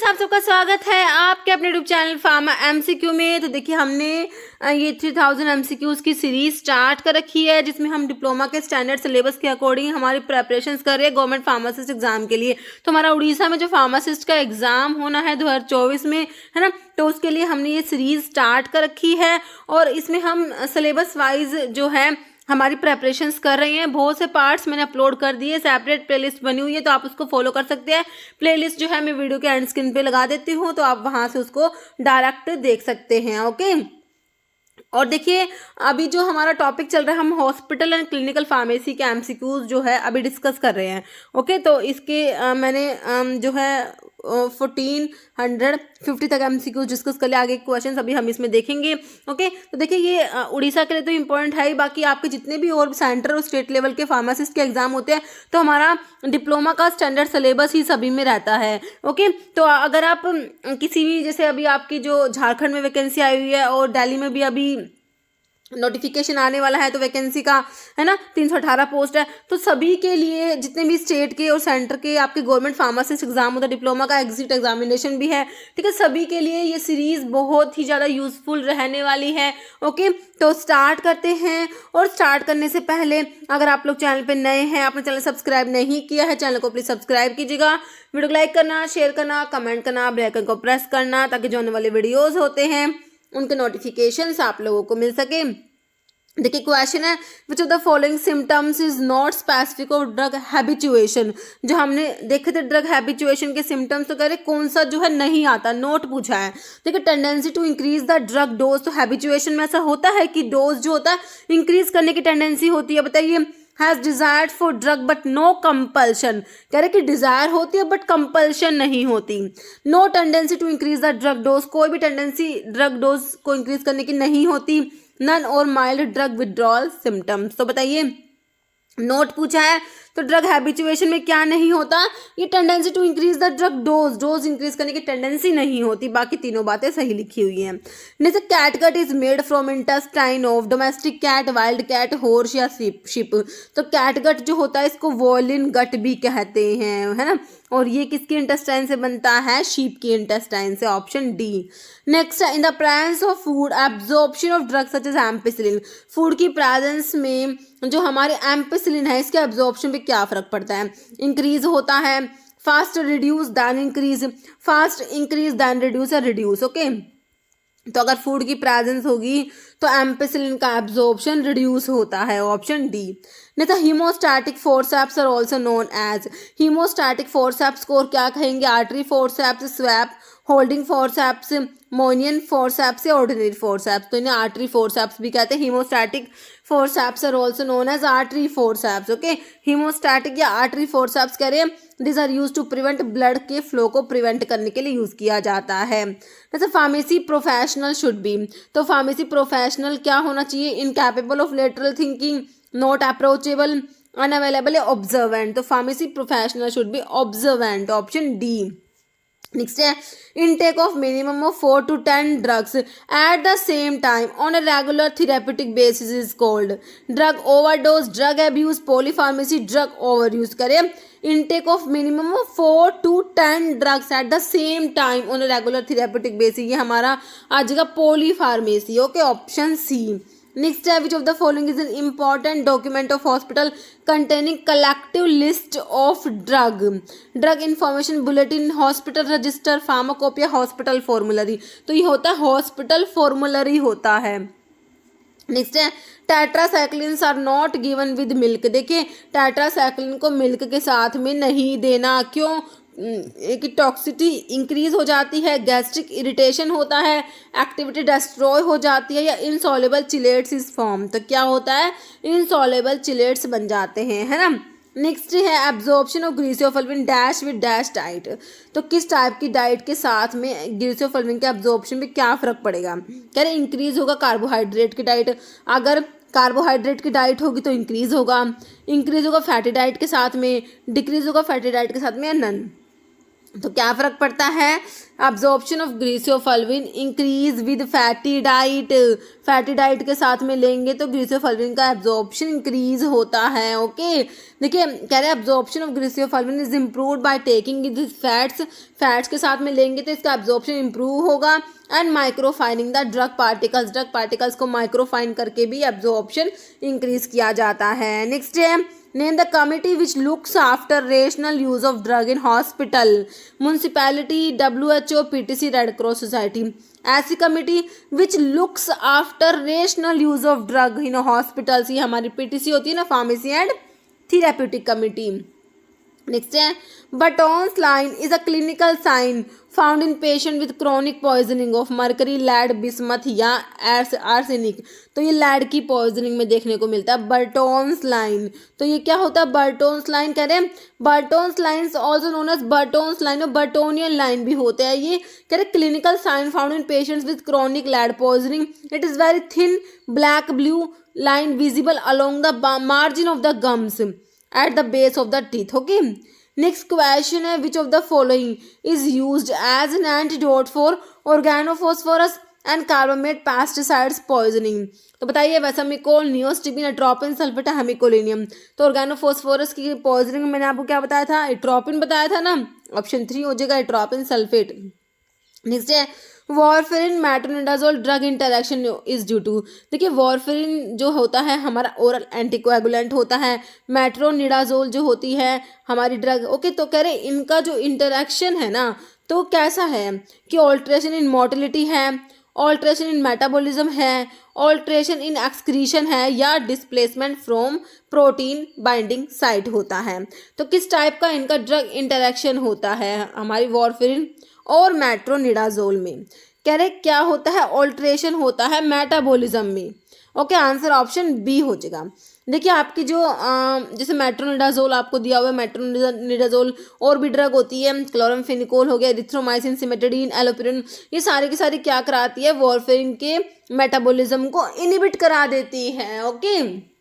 Friends, आप सबका स्वागत है आपके अपने यूट्यूब चैनल फार्मा एमसीक्यू में। तो देखिए हमने ये 3000 एमसीक्यूज की सीरीज स्टार्ट कर रखी है, जिसमें हम डिप्लोमा के स्टैंडर्ड सिलेबस के अकॉर्डिंग हमारी प्रेपरेशंस कर रहे हैं गवर्नमेंट फार्मासिस्ट एग्जाम के लिए। तो हमारा उड़ीसा में जो फार्मासिस्ट का एग्जाम होना है 2024 में, है ना, तो उसके लिए हमने ये सीरीज स्टार्ट कर रखी है और इसमें हम सिलेबस वाइज जो है हमारी प्रेपरेशंस कर रही हैं। बहुत से पार्ट्स मैंने अपलोड कर दिए, सेपरेट प्लेलिस्ट बनी हुई है, तो आप उसको फॉलो कर सकते हैं। प्लेलिस्ट जो है मैं वीडियो के एंड स्क्रीन पे लगा देती हूँ, तो आप वहां से उसको डायरेक्ट देख सकते हैं। ओके, और देखिए अभी जो हमारा टॉपिक चल रहा है, हम हॉस्पिटल एंड क्लिनिकल फार्मेसी के एमसीक्यूज जो है अभी डिस्कस कर रहे हैं। ओके, तो इसके मैंने जो है 1450 तक एमसीक्यूज डिस्कस कर लिया। आगे क्वेश्चंस अभी हम इसमें देखेंगे। ओके, तो देखिए ये उड़ीसा के लिए तो इम्पोर्टेंट है ही, बाकी आपके जितने भी और सेंटर और स्टेट लेवल के फार्मासिस्ट के एग्जाम होते हैं, तो हमारा डिप्लोमा का स्टैंडर्ड सिलेबस ही सभी में रहता है। ओके, तो अगर आप किसी भी, जैसे अभी आपकी जो झारखंड में वैकेंसी आई हुई है और दिल्ली में भी अभी नोटिफिकेशन आने वाला है, तो वैकेंसी का, है ना, 318 पोस्ट है, तो सभी के लिए जितने भी स्टेट के और सेंटर के आपके गवर्नमेंट फार्मासिस्ट एग्जाम होता है, डिप्लोमा का एग्जिट एग्जामिनेशन भी है, ठीक है, सभी के लिए ये सीरीज बहुत ही ज़्यादा यूजफुल रहने वाली है। ओके, तो स्टार्ट करते हैं। और स्टार्ट करने से पहले अगर आप लोग चैनल पे नए हैं, आपने चैनल सब्सक्राइब नहीं किया है, चैनल को प्लीज सब्सक्राइब कीजिएगा, वीडियो को लाइक करना, शेयर करना, कमेंट करना, बेल आइकन को प्रेस करना, ताकि जो आने वाले वीडियोज होते हैं उनके नोटिफिकेशंस आप लोगों को मिल सके। देखिए क्वेश्चन है, which of the following symptoms is not specific of drug habituation. जो हमने देखे थे ड्रग हैबिचुएशन के सिम्टम्स, तो कह रहे कौन सा जो है नहीं आता, नोट पूछा है। देखिए tendency to increase the drug dose, तो हैबिचुएशन में ऐसा होता है कि डोज जो होता है इंक्रीज करने की टेंडेंसी होती है। बताइए, has desired for drug but no compulsion, कह रहे कि डिजायर होती है बट कंपल्शन नहीं होती। No tendency to increase the drug dose, कोई भी टेंडेंसी ड्रग डोज को इंक्रीज करने की नहीं होती। नन और माइल्ड ड्रग विड्रॉल सिम्टम्स, तो बताइए नोट पूछा है, तो ड्रग हैबिचुएशन में क्या नहीं होता, ये tendency to increase the drug dose, dose increase करने की टेंडेंसी नहीं होती। बाकी तीनों बातें सही लिखी हुई हैं। जैसे catgut is made from intestine of domestic cat, wild cat, horse या शिप। तो कैटगट जो होता है इसको वॉलिन गट भी कहते हैं, है ना, और ये किसके इंटेस्टाइन से बनता है, शीप की इंटेस्टाइन से, option D. Next, in the presence of food absorption of drug such as ampicillin, food की प्रेजेंस में जो हमारे एम्पिसिलिन है इसके एब्जॉर्प्शन पे क्या फर्क पड़ता है, इंक्रीज होता है, fast reduce than increase, fast increase than reduce या रिड्यूस। ओके, तो अगर फूड की प्रेजेंस होगी तो एम्पिसिलिन का एब्जॉर्प्शन रिड्यूस होता है, ऑप्शन डी। नहीं तो haemostatic forceps are also known as, haemostatic forceps को और क्या कहेंगे, artery forceps, swab, holding forceps, Moynihan forceps या ऑर्डिनरी फोर्सेप्स। तो इन्हें आर्टरी फोर्सेप्स भी कहते हैं। Haemostatic forceps are also known as artery forceps. Okay, haemostatic या आर्टरी फोर्सेप्स कह रहे हैं, this are use to prevent, blood के फ्लो को प्रिवेंट करने के लिए यूज किया जाता है। जैसे फार्मेसी प्रोफेशनल शुड बी, तो फार्मेसी प्रोफेशनल क्या होना चाहिए, incapable of lateral thinking, not approachable, unavailable या ऑब्जर्वेंट। तो pharmacy professional should be observant, option D. Next है, intake of minimum of 4 to 10 drugs at the same time on a regular therapeutic basis is called drug overdose, drug abuse, polypharmacy, drug over use. करें intake of minimum of 4 to 10 drugs at the same time on a regular therapeutic basis, ये हमारा आज का polypharmacy. Okay, option C. Next है, which of the following is an important document of hospital containing collective list of drug, drug information bulletin, hospital register, pharmacopoeia, hospital formulary. तो ये होता है hospital formulary होता है। नेक्स्ट है, tetracyclines are not given with milk. देखिए tetracycline को milk के साथ में नहीं देना, क्यों, कि टॉक्सिटी इंक्रीज हो जाती है, गैस्ट्रिक इरिटेशन होता है, एक्टिविटी डिस्ट्रॉय हो जाती है, या इनसॉल्युबल चिलेट्स इज फॉर्म। तो क्या होता है, इनसॉल्युबल चिलेट्स बन जाते हैं, है ना। नेक्स्ट है, absorption of griseofulvin dash with dash diet. तो किस टाइप की डाइट के साथ में ग्लिसरोफुल्विन के एब्जॉर्प्शन में क्या फर्क पड़ेगा, कह रहे इंक्रीज होगा कार्बोहाइड्रेट की डाइट, अगर कार्बोहाइड्रेट की डाइट होगी तो इंक्रीज होगा फैटी डाइट के साथ में, डिक्रीज होगा फैटी डाइट के साथ में, या नन। तो क्या फर्क पड़ता है, absorption of griseofulvin increase with fatty diet, fatty diet के साथ में लेंगे तो ग्रीसियोफल्विन का एब्जॉर्प्शन इंक्रीज होता है। ओके, देखिए कह रहे हैं absorption of griseofulvin is improved by taking with fats, fats के साथ में लेंगे तो इसका एब्जॉर्प्शन इंप्रूव होगा। And microfining the drug particles को माइक्रोफाइन करके भी एब्जॉर्प्शन इंक्रीज किया जाता है। नेक्स्ट है, name the committee which looks after rational use of drug in hospital, municipality, WHO, PTC, red cross society. ऐसी committee which looks after rational use of drug in hospitals, ये हमारी PTC होती है ना, pharmacy and therapeutic committee. Next है, Burton's line is a clinical sign found in patient with chronic poisoning of mercury, lead, bismuth या arsenic. तो ये lead की पॉइजनिंग में देखने को मिलता है बर्टोन्स लाइन। तो ये क्या होता है, बर्टोन्स लाइन कह रहे हैं, Burton's lines also known as Burton's line और बर्टोनियन लाइन भी होते हैं। ये कह रहे clinical sign found in patients with chronic lead poisoning, it is very thin black blue line visible along the margin of the gums at the base of the teeth. Okay, next question है, which of the following is used as an antidote for organophosphorus and carbamate pesticides poisoning? तो बताइए वेसामिकोल, नियोस्टिबिन, atropine, sulphate, हेमिकोलिनियम। तो organophosphorus की poisoning में मैंने आपको क्या बताया था, एट्रोपिन बताया था ना, ऑप्शन 3 हो जाएगा एट्रोपिन सल्फेट। नेक्स्ट है, warfarin metronidazole drug interaction is due to. देखिए वॉरफेरिन जो होता है हमारा ओरल एंटीकोएगुलेंट होता है, मेट्रोनिडाजोल जो होती है हमारी ड्रग। ओके, तो कह रहे इनका जो इंटरेक्शन है ना, तो कैसा है कि ऑल्ट्रेशन इन मोटिलिटी है, ऑल्ट्रेशन इन मेटाबॉलिज्म है, ऑल्ट्रेशन इन एक्सक्रीशन है, या displacement from protein binding site होता है। तो किस टाइप का इनका ड्रग इंटरेक्शन होता है हमारी वॉरफेरिन और मेट्रोनिडाजोल में, कह रहे क्या होता है, ऑल्ट्रेशन होता है मेटाबॉलिज्म में। ओके, आंसर ऑप्शन बी हो जाएगा। देखिए आपकी जो जैसे मेट्रोनिडाजोल आपको दिया हुआ है, मेट्रोनिडाजोल और भी ड्रग होती है, क्लोरामफेनिकोल हो गया, एरिथ्रोमाइसिन, सिमेटाडीन, एलोपिरिन, ये सारी की सारी क्या कराती है, वॉरफेरिन के मेटाबॉलिज्म को इनहिबिट करा देती है। ओके,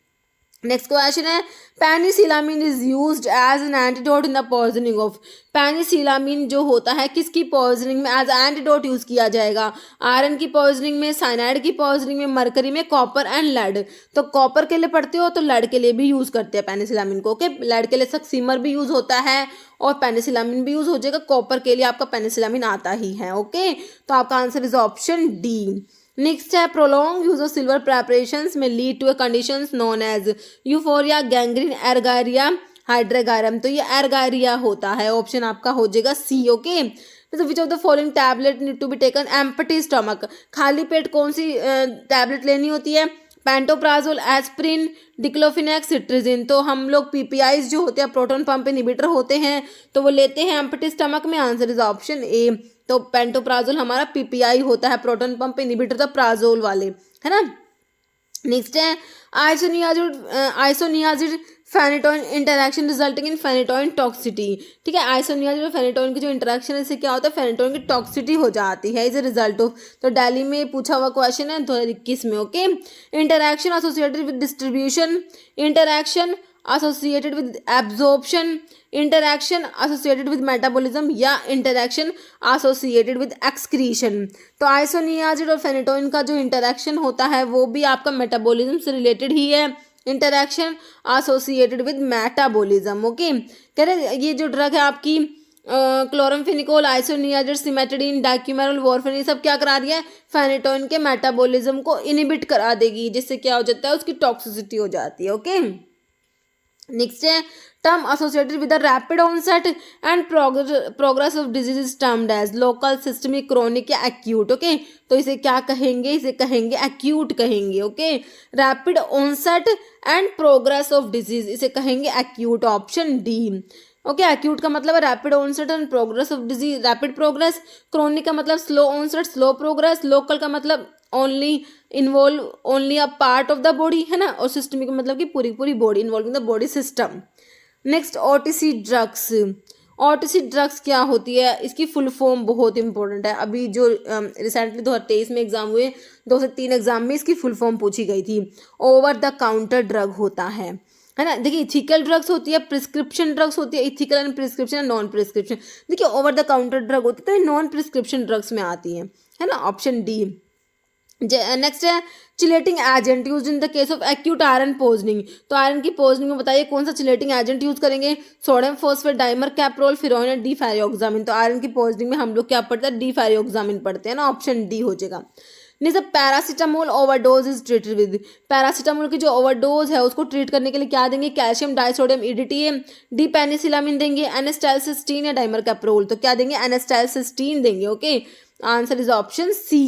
नेक्स्ट क्वेश्चन है, penicillamine is used as an antidote in the poisoning of. Penicillamine जो होता है किसकी पॉइजनिंग में एज एंटीडोट यूज किया जाएगा, आयरन की पॉइजनिंग में, साइनाइड की पॉइजनिंग में, मरकरी में, कॉपर एंड लेड। तो कॉपर के लिए पढ़ते हो तो लेड के लिए भी यूज करते हैं पेनिसिलामिन को। ओके, लेड के लिए सक्सीमर भी यूज होता है और पेनिसिलामिन भी यूज हो जाएगा, कॉपर के लिए आपका पेनिसिलामिन आता ही है। ओके, तो आपका answer is option D. Next है, prolong use of silver preparations may lead to a conditions known as euphoria, gangrene, argyria, hydrargyrum. तो ये एर्गारिया होता है, ऑप्शन आपका हो जाएगा सी। ओके, तो which of the following tablet need to be taken empty stomach, खाली पेट कौन सी टैबलेट लेनी होती है, पेंटोप्राजोल, एस्प्रिन, डिक्लोफिनेक, सिट्रिजिन। तो हम लोग PPIs जो होते हैं प्रोटॉन पंप इनहिबिटर होते हैं, तो वो लेते हैं एम्प्टी स्टमक में, आंसर इज ऑप्शन ए। तो पेंटोप्राजोल हमारा PPI होता है, प्रोटॉन पंप इनहिबिटर, तो प्राजोल वाले, है ना। नेक्स्ट है, isoniazid phenytoin interaction resulting in phenytoin toxicity. ठीक है, आइसोनियाजिड और फेनेटोइन की जो इंटरेक्शन है इससे क्या होता है, फेनेटोइन की टॉक्सिटी हो जाती है, इज ए रिजल्ट ऑफ। तो दिल्ली में पूछा हुआ क्वेश्चन है 2021 में। Okay, interaction associated with distribution, interaction associated with absorption, interaction associated with metabolism, या इंटरेक्शन एसोसिएटेड विद एक्सक्रीशन। तो आइसोनियाजिड और फेनेटोइन का जो इंटरेक्शन होता है वो भी आपका मेटाबॉलिज्म से रिलेटेड ही है, interaction associated with metabolism. Okay, कह रहे ये जो ड्रग है आपकी क्लोरामफेनिकोल, आइसोनियाजिड, सिमेटाडीन, डाक्यूमेरल, वॉरफेरिन, ये सब क्या करा रही है, फेनेटोइन के मेटाबॉलिज्म को इनहिबिट करा देगी, जिससे क्या हो जाता है, उसकी टॉक्सिसिटी हो जाती है। ओके, नेक्स्ट है, term associated with the rapid onset and progress of disease is termed as local, systemic, chronic या एक्यूट। ओके, तो इसे क्या कहेंगे, इसे कहेंगे एक्यूट कहेंगे। Okay, rapid onset and progress of disease, इसे कहेंगे acute, option D. Okay, acute का मतलब है rapid onset and progress of disease, rapid progress, chronic का मतलब slow onset, slow progress, local का मतलब only involve only a part of the body, है ना, और सिस्टमिक का मतलब कि पूरी पूरी body, involving the body system. Next, OTC drugs. OTC drugs क्या होती है, इसकी फुल फॉर्म बहुत इंपॉर्टेंट है। अभी जो रिसेंटली 2023 में एग्जाम हुए, 2 से 3 एग्जाम में इसकी फुल फॉर्म पूछी गई थी। ओवर द काउंटर ड्रग होता है है ना। देखिए इथिकल ड्रग्स होती है, प्रिस्क्रिप्शन ड्रग्स होती है, ethical and prescription and non prescription. देखिए ओवर द काउंटर ड्रग होती है तो ये नॉन प्रिस्क्रिप्शन ड्रग्स में आती है ना, ऑप्शन डी। नेक्स्ट है chelating agent use in the case of acute iron poisoning. तो आयरन की पोजनिंग में बताइए कौन सा चिलेटिंग एजेंट यूज करेंगे, sodium phosphate dimercaprol, ferroin या डीफेरियोक्सामिन। तो आयरन की पोजनिंग में हम लोग क्या पढ़ते हैं, डीफेरियोक्सामिन पढ़ते हैं ना, ऑप्शन डी हो जाएगा। नहीं sir paracetamol overdose is treated with, paracetamol की जो ओवरडोज है उसको ट्रीट करने के लिए क्या देंगे, कैल्शियम डाइसोडियम ईडीटीए, डी पेनिसिलामिन देंगे, एनेस्टाइलसिस्टीन या डाइमर कैप्रोल। तो क्या देंगे, एनेस्टाइलसिस्टीन देंगे। Okay answer is option C.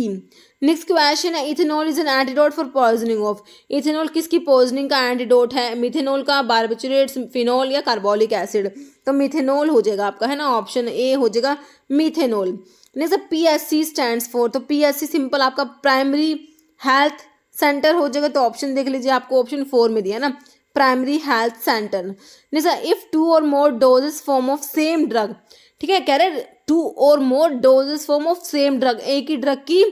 Next question है ethanol is an antidote for poisoning of, ethanol किसकी पॉइजनिंग का एंटीडोट है, मिथेनॉल का, बार्बिचुरेट्स, फिनॉल या कार्बोलिक एसिड। तो मिथेनॉल हो जाएगा आपका, है ना, ऑप्शन ए हो जाएगा methanol. Next PSC stands for, तो पीएससी सिंपल आपका प्राइमरी हेल्थ सेंटर हो जाएगा। तो ऑप्शन देख लीजिए, आपको ऑप्शन 4 में दिया ना, primary health centre. Next if 2 और more doses form of same drug, ठीक है, कह रहे 2 और more doses form of same drug, एक ही ड्रग की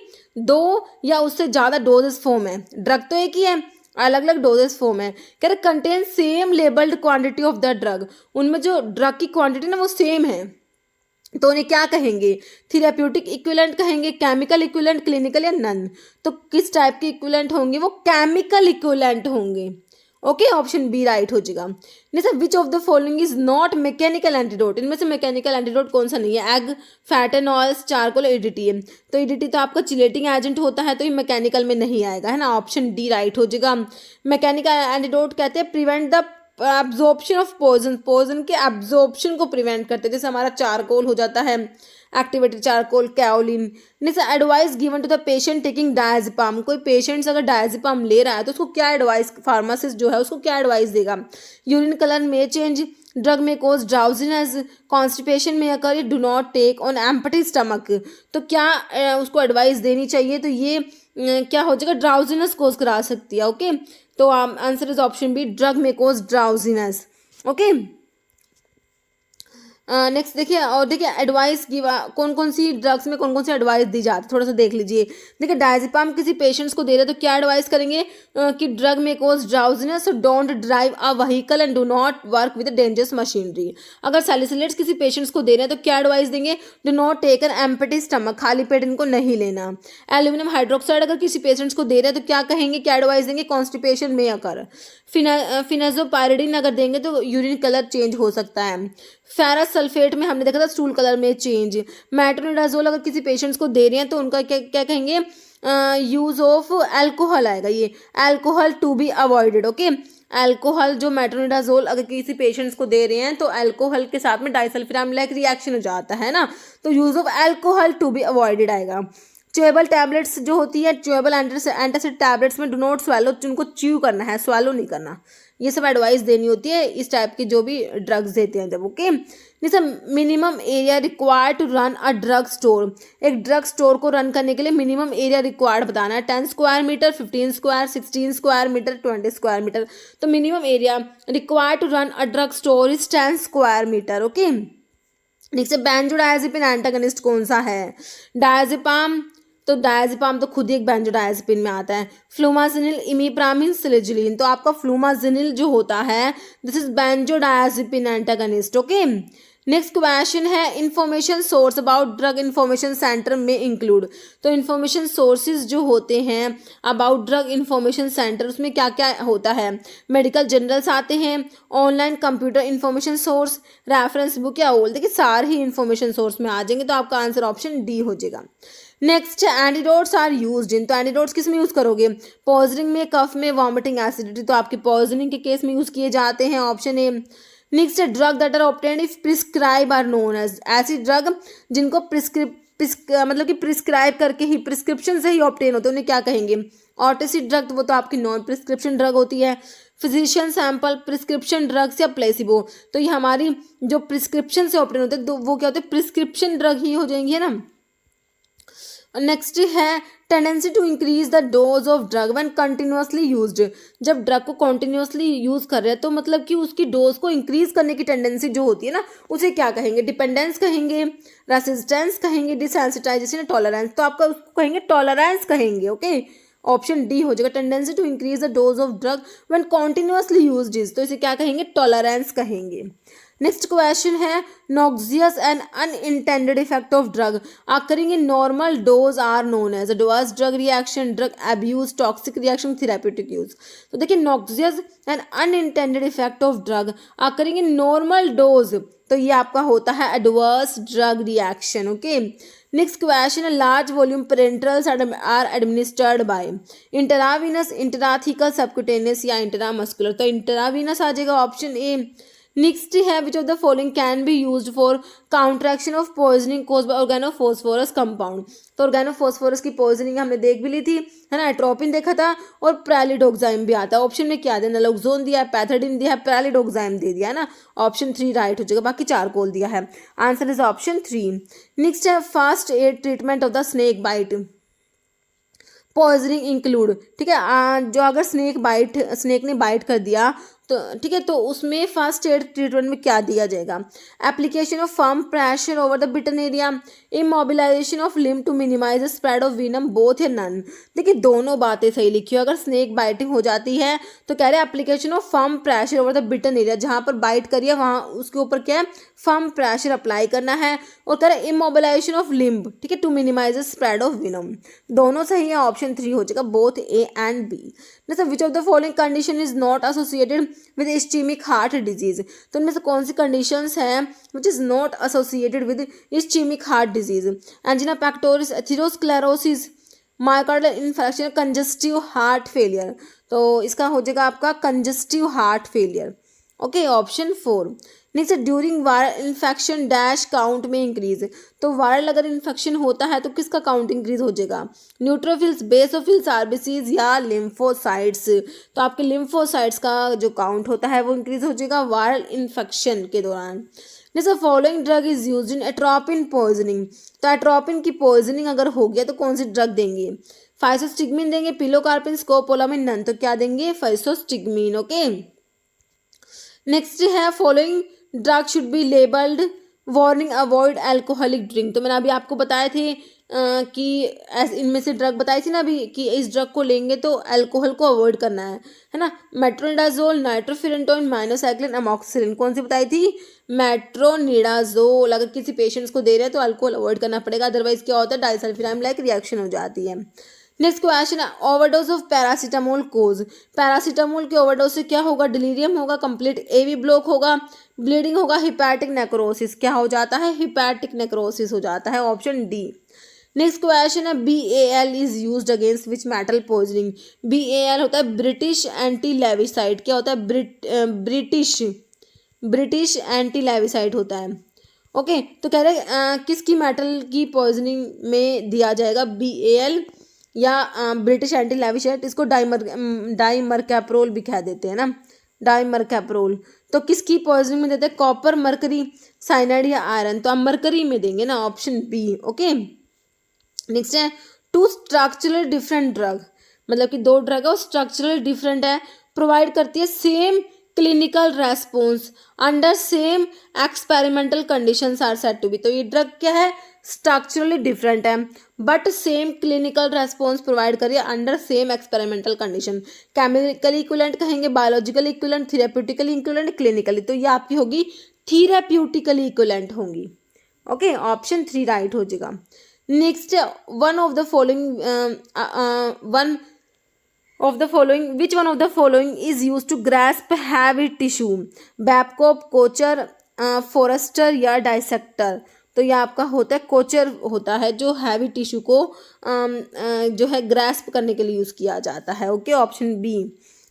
2 या उससे ज़्यादा डोजेस फॉर्म है, ड्रग तो एक ही है, अलग अलग डोजेस फॉर्म है, कह रहे contain same labelled quantity of the drug, उनमें जो ड्रग की क्वांटिटी ना वो सेम है, तो उन्हें क्या कहेंगे, थेरेप्यूटिक इक्विवेलेंट कहेंगे, केमिकल इक्विवेलेंट, क्लिनिकल या नन। तो किस टाइप के इक्विवेलेंट होंगे, वो केमिकल इक्विवेलेंट होंगे। ओके ऑप्शन बी राइट हो जाएगा। नहीं sir which of the following is not mechanical antidote, इनमें से मैकेनिकल एंटीडोट कौन सा नहीं है, egg, fat and oils, charcoal, EDT. तो ईडीटी तो आपका चिलेटिंग एजेंट होता है, तो ये मैकेनिकल में नहीं आएगा, है ना, ऑप्शन डी राइट हो जाएगा। मैकेनिकल एंटीडोट कहते हैं prevent the absorption of poison, poison के एब्जॉर्प्शन को प्रिवेंट करते हैं, जैसे हमारा चारकोल हो जाता है, activated charcoal, kaolin. Next advice given to the patient taking diazepam, कोई पेशेंट्स अगर डायजेपाम ले रहा है तो उसको क्या एडवाइस, फार्मासिस्ट जो है उसको क्या एडवाइस देगा, urine colour may change, drug में कोज drowsiness, constipation may occur, do not take on empty stomach. तो क्या उसको एडवाइस देनी चाहिए, तो ये क्या हो जाएगा, ड्राउजीनेस कोज करा सकती है। ओके तो answer is option B, drug में कोज ड्राउजीनेस। ओके नेक्स्ट देखिए, और देखिए एडवाइस कौन कौन सी ड्रग्स में कौन कौन सी एडवाइस दी जाती है, थोड़ा सा देख लीजिए। देखिए डायजेपाम किसी पेशेंट्स को दे रहे हैं तो क्या एडवाइस करेंगे कि ड्रग में कोज drowsiness, don't drive a vehicle and do not work with dangerous machinery. अगर सैलिसिलेट्स किसी पेशेंट्स को दे रहे हैं तो क्या एडवाइस देंगे, do not take an empty stomach, खाली पेट इनको नहीं लेना। एल्यूमिनियम हाइड्रोक्साइड अगर किसी पेशेंट्स को दे रहे हैं तो क्या कहेंगे, क्या एडवाइस देंगे, कॉन्स्टिपेशन में अकर। फिनाजोपायरिडीन अगर देंगे तो यूरिन कलर चेंज हो सकता है। फेरस सल्फेट में हमने देखा था stool colour may change. Metronidazole अगर किसी पेशेंट्स को दे रहे हैं तो उनका क्या क्या कहेंगे, यूज ऑफ अल्कोहल आएगा, ये alcohol to be avoided. Okay alcohol जो मेट्रोनिडाजोल अगर किसी पेशेंट्स को दे रहे हैं तो अल्कोहल के साथ में डाइसल्फिराम लाइक रिएक्शन हो जाता है ना, तो use of alcohol to be avoided आएगा। च्यूएबल टैबलेट्स जो होती है, च्यूएबल एंटासिड टैबलेट्स में डू नॉट स्वैलो, जिनको च्यू करना है, स्वैलो नहीं करना, ये सब एडवाइस देनी होती है इस टाइप की जो भी ड्रग्स देते हैं जब। ओके जैसे minimum area required to run a drug store, एक ड्रग स्टोर को रन करने के लिए मिनिमम एरिया रिक्वायर्ड बताना है, 10 square metre, 15 square, 16 square metre, 20 square metre. तो minimum area required to run a drug store is 10 square metre. Okay next benzodiazepine antagonist कौन सा है, डायजेपाम, तो डायजेपाम तो खुद ही एक बेंजोडायजेपिन में आता है। फ्लूमाजिनिल, इमिप्रामिन, सिलिजिलिन, तो आपका फ्लूमाजिनिल जो होता है this is benzodiazepine antagonist. Okay next question है information source about drug information centre में इंक्लूड, तो इंफॉर्मेशन सोर्सेज जो होते हैं अबाउट ड्रग इंफॉर्मेशन सेंटर उसमें क्या क्या होता है, मेडिकल जर्नल्स आते हैं, online computer information source, reference book या ओल, देखिए सारे ही इंफॉर्मेशन सोर्स में आ जाएंगे, तो आपका आंसर ऑप्शन डी हो जाएगा। Next antidotes are used in, तो एंटीडोट्स किस में यूज करोगे, पॉइजनिंग में, कफ में, वॉमिटिंग, एसिडिटी, तो आपके पॉइजनिंग के केस में यूज किए जाते हैं, option A. Next drug that are obtained if prescribe are known as, ऐसी ड्रग जिनको मतलब कि प्रिस्क्राइब करके ही, प्रिस्क्रिप्शन से ही ऑब्टेन होते हैं, उन्हें क्या कहेंगे, ऑटिसिड ड्रग, तो वो तो आपकी नॉन प्रिस्क्रिप्शन ड्रग होती है। फिजिशियन सैंपल, प्रिस्क्रिप्शन ड्रग्स या प्लेसिबो, तो ये हमारी जो प्रिस्क्रिप्शन से ऑब्टेन होते हैं तो वो क्या होते हैं, प्रिस्क्रिप्शन ड्रग ही हो जाएंगी, है ना। नेक्स्ट है tendency to increase the dose of drug when continuously used, जब ड्रग को कंटिन्यूसली यूज कर रहे हैं तो मतलब कि उसकी डोज को इंक्रीज करने की टेंडेंसी जो होती है ना उसे क्या कहेंगे, डिपेंडेंस कहेंगे, रेसिस्टेंस कहेंगे, डिसेंसिटाइजेशन, टॉलरेंस, तो आपका उसको कहेंगे टॉलरेंस कहेंगे। ओके ऑप्शन डी हो जाएगा। Tendency to increase the dose of drug when continuously used is, तो इसे क्या कहेंगे, टॉलरेंस कहेंगे। नेक्स्ट क्वेश्चन है noxious and unintended effect of drug occurring in normal dose are known as adverse drug reaction, drug abuse, toxic reaction, therapeutic use। तो देखिए noxious and unintended effect of drug occurring in normal dose, तो ये आपका होता है adverse drug reaction. Okay, next question है large volume parenterals are administered by intravenous, intrathecal, subcutaneous या intramuscular, तो इंट्रावीनस आ जाएगा ऑप्शन ए। नेक्स्ट है which of the following can be used for counteraction of poisoning cause by organophosphorus compound, तो organophosphorus की poisoning हमने देख भी ली थी, है ना, एट्रोपिन देखा था और प्रेलिडोक्साइम भी आता है। ऑप्शन में क्या दिया, नलोक्सोन दिया है, पैथोडिन दिया है, प्रेलिडोक्साइम दे दिया है ना, ऑप्शन 3 राइट हो जाएगा, बाकी चारकोल दिया है, आंसर इज ऑप्शन 3। नेक्स्ट है first aid treatment of the snake bite poisoning include, ठीक है, जो अगर स्नेक ने बाइट कर दिया तो ठीक है, तो उसमें फर्स्ट एड ट्रीटमेंट में क्या दिया जाएगा, application of firm pressure over the bitten area, immobilization of limb to minimise the spread of venom, both या नन। देखिए दोनों बातें सही लिखी हो, अगर स्नेक बाइटिंग हो जाती है तो कह रहे हैं application of firm pressure over the bitten area, जहाँ पर बाइट करिए वहाँ उसके ऊपर क्या है, फर्म प्रेशर अप्लाई करना है, और कह रहे हैं इमोबिलाइजेशन ऑफ लिम्ब, ठीक है, to minimise the spread of venom, दोनों सही है, ऑप्शन 3 हो जाएगा, both A and B. Which of the following condition is not associated with ischaemic heart disease, तो इनमें से कौन सी कंडीशंस हैं which is not associated with ischaemic heart disease, angina pectoris, atherosclerosis, myocardial infection, congestive heart failure, तो इसका हो जाएगा आपका congestive heart failure. Okay, option 4। Next during viral infection dash count में इंक्रीज, तो वायरल अगर इन्फेक्शन होता है तो किसका काउंट इंक्रीज हो जाएगा, न्यूट्रोफिल्स, बेसोफिल्स, आरबीसीज या लिम्फोसाइट्स, तो आपके लिम्फोसाइट्स का जो काउंट होता है वो इंक्रीज हो जाएगा वायरल इन्फेक्शन के दौरान। Next following drug is used in atropine poisoning, तो एट्रोपिन की पॉइजनिंग अगर हो गया तो कौन सी ड्रग देंगे, फाइसोस्टिग्मिन देंगे, पिलोकार्पिन, स्कोपोलामिन, नन, तो क्या देंगे, फाइसोस्टिग्मिन। ओके, नेक्स्ट है following drug should be labelled warning avoid alcoholic drink, तो मैंने अभी आपको बताए थे कि इनमें से ड्रग बताई थी ना अभी कि इस ड्रग को लेंगे तो अल्कोहल को अवॉइड करना है ना, मेट्रोनिडाजोल, नाइट्रोफिरेंटोइन, माइनोसाइक्लिन, अमोक्सिलिन, कौन सी बताई थी, मेट्रोनिडाजोल। अगर किसी पेशेंट्स को दे रहे हैं तो अल्कोहल अवॉइड करना पड़ेगा, अदरवाइज क्या होता है, डाइसल्फिराम लाइक रिएक्शन हो जाती है। नेक्स्ट क्वेश्चन है overdose of paracetamol cause, paracetamol के ओवरडोज से क्या होगा, डिलीरियम होगा, कंप्लीट एवी ब्लॉक होगा, ब्लीडिंग होगा, हिपैटिक नेक्रोसिस, क्या हो जाता है, हिपैटिक नेक्रोसिस हो जाता है, ऑप्शन डी। नेक्स्ट क्वेश्चन है BAL is used against which metal poisoning, BAL होता है ब्रिटिश एंटी लेविसाइड, क्या होता है, ब्रिटिश एंटी लेविसाइड होता है। ओके, तो कह रहे किसकी मेटल की पॉइजनिंग में दिया जाएगा, BAL या ब्रिटिश एंटी लेविसाइड, इसको डाइमरकैप्रोल भी कह देते हैं ना, डाइमरकैप्रोल, तो किसकी पॉइजनिंग में देते हैं, कॉपर, मरकरी, साइनाइड या आयरन, तो हम मरकरी में देंगे ना, ऑप्शन बी। ओके, नेक्स्ट है टू स्ट्रक्चरल डिफरेंट ड्रग, मतलब कि दो ड्रग है वो स्ट्रक्चरल डिफरेंट है, प्रोवाइड करती है same clinical response under same experimental conditions are said to be, तो ये ड्रग क्या है, स्ट्रक्चरली डिफरेंट है but same clinical response provide करिए under same experimental condition, chemically equivalent कहेंगे, biologically equivalent, therapeutically equivalent, clinically, तो ये आपकी होगी थेरेप्यूटिकली इक्विवेलेंट होंगी। ओके, ऑप्शन 3 राइट हो जाएगा। Next one of the following which one of the following is used to grasp heavy tissue, Babcock, Kocher, Forrester या dissector, तो ये आपका होता है कोचर होता है जो हैवी टिश्यू को जो है ग्रास्प करने के लिए यूज़ किया जाता है। Okay, option B.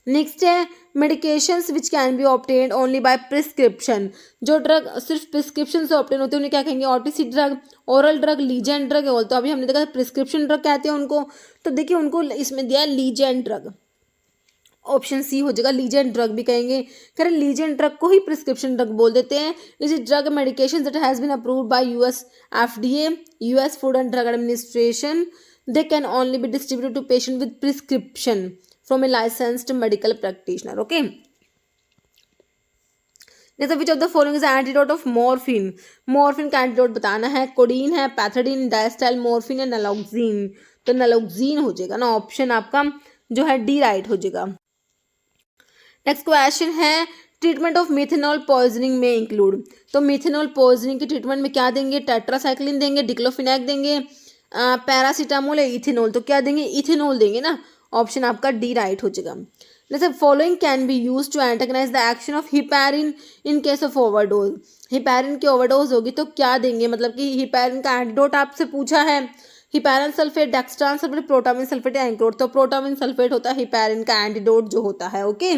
नेक्स्ट है medications which can be obtained only by prescription, जो ड्रग सिर्फ प्रिस्क्रिप्शन से ऑब्टेन होते हैं उन्हें क्या कहेंगे, OTC drug, oral drug, legend drug, तो अभी हमने देखा प्रिस्क्रिप्शन ड्रग कहते हैं उनको, तो देखिए उनको इसमें दिया लीजेंट ड्रग, ऑप्शन सी हो जाएगा, लीजेंट ड्रग भी कहेंगे, कह रहे लीजेंट ड्रग को ही प्रिस्क्रिप्शन ड्रग बोल देते हैं। इस drug medication that has been approved by US FDA, US food and drug administration, they can only be distributed to patient with prescription from a licensed medical practitioner. Okay, जैसे which of the following is antidote of morphine, morphine का antidote बताना है, codeine है, पैथोडीन, डायस्टाइल morphine या नलोक्सिन, तो नलोक्सिन हो जाएगा ना, ऑप्शन आपका जो है डी राइट हो जाएगा। नेक्स्ट क्वेश्चन है ट्रीटमेंट ऑफ मिथेनॉल पॉइजनिंग में इंक्लूड, तो मिथेनॉल पॉइजनिंग की ट्रीटमेंट में क्या देंगे, टेट्रासाइक्लिन देंगे, डिक्लोफिनैक देंगे, पैरासीटामोल या इथेनॉल, तो क्या देंगे, इथेनॉल देंगे ना, ऑप्शन आपका डी राइट हो जाएगा। जैसे following can be use to antagonise the action of heparin in case of overdose, heparin की ओवरडोज होगी तो क्या देंगे, मतलब कि हिपैरिन का एंटीडोट आपसे पूछा है, heparin sulphate, dextran sulphate, protamine sulphate या एंक्रोट, तो प्रोटामिन सल्फेट होता है हिपैरिन का एंटीडोट जो होता है, ओके,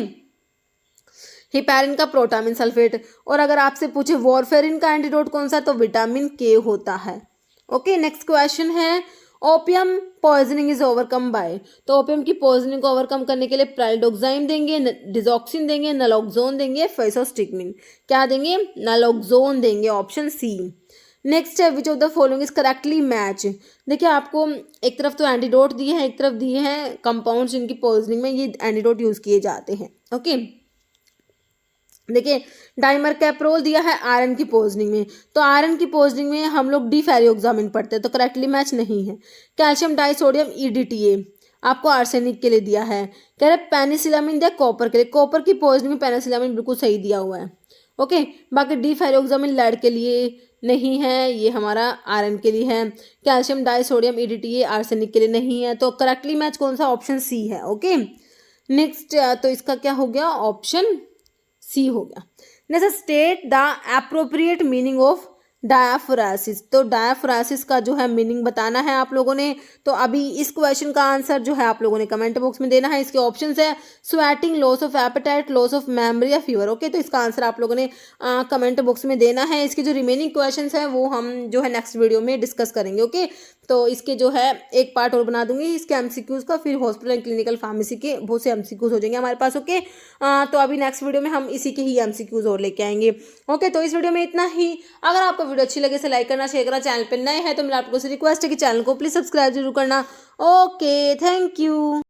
हिपैरिन का प्रोटामिन सल्फेट। और अगर आपसे पूछे वॉरफेरिन का एंटीडोट कौन सा, तो विटामिन के होता है, ओके। नेक्स्ट क्वेश्चन है opium poisoning is overcome bye, तो ओपियम की पॉइजनिंग को ओवरकम करने के लिए प्राइडोक्साइम देंगे, डिजॉक्सिन देंगे, नलोक्सोन देंगे, फेसोस्टिग्मिन, क्या देंगे, नलोक्सोन देंगे, ऑप्शन सी। नेक्स्ट है which of the following is correctly match, देखिए आपको एक तरफ तो एंटीडोट दिए हैं, एक तरफ दिए हैं कंपाउंड्स जिनकी पॉइजनिंग में ये एंटीडोट यूज किए जाते हैं, ओके। देखिए डाइमर कैप्रोल दिया है आयरन की पॉइजनिंग में, तो आयरन की पॉइजनिंग में हम लोग डिफेरियोक्सामिन पढ़ते हैं, तो करेक्टली मैच नहीं है। कैल्शियम डाइसोडियम EDTA आपको आर्सेनिक के लिए दिया है, कह रहे पेनिसिलामिन दिया कॉपर के लिए, कॉपर की पॉइजनिंग में पेनिसिलामिन बिल्कुल सही दिया हुआ है, ओके। बाकी डिफेरियोक्सामिन लेड के लिए नहीं है, ये हमारा आयरन के लिए है। कैल्शियम डाइसोडियम EDTA आर्सेनिक के लिए नहीं है, तो करेक्टली मैच कौन सा, ऑप्शन सी है, ओके। नेक्स्ट तो इसका क्या हो गया, ऑप्शन सी हो गया। Next state the appropriate meaning of diaphoresis, तो डायाफ्रासिस का जो है मीनिंग बताना है आप लोगों ने, तो अभी इस क्वेश्चन का आंसर जो है आप लोगों ने कमेंट बॉक्स में देना है। इसके ऑप्शंस है sweating, loss of appetite, loss of memory या फीवर, ओके। तो इसका आंसर आप लोगों ने कमेंट बॉक्स में देना है। इसके जो रिमेनिंग क्वेश्चंस है वो हम जो है नेक्स्ट वीडियो में डिस्कस करेंगे, ओके। तो इसके जो है एक पार्ट और बना दूंगी इसके MCQs का, फिर हॉस्पिटल एंड क्लिनिकल फार्मेसी के बहुत से MCQs हो जाएंगे हमारे पास, ओके। तो अभी नेक्स्ट वीडियो में हम इसी के ही MCQs और लेके आएंगे, ओके। तो इस वीडियो में इतना ही। अगर आपको वीडियो अच्छी लगे तो लाइक करना, शेयर करना, चैनल पर नए हैं तो मेरा आपको रिक्वेस्ट है कि चैनल को प्लीज सब्सक्राइब जरूर करना, ओके, थैंक यू।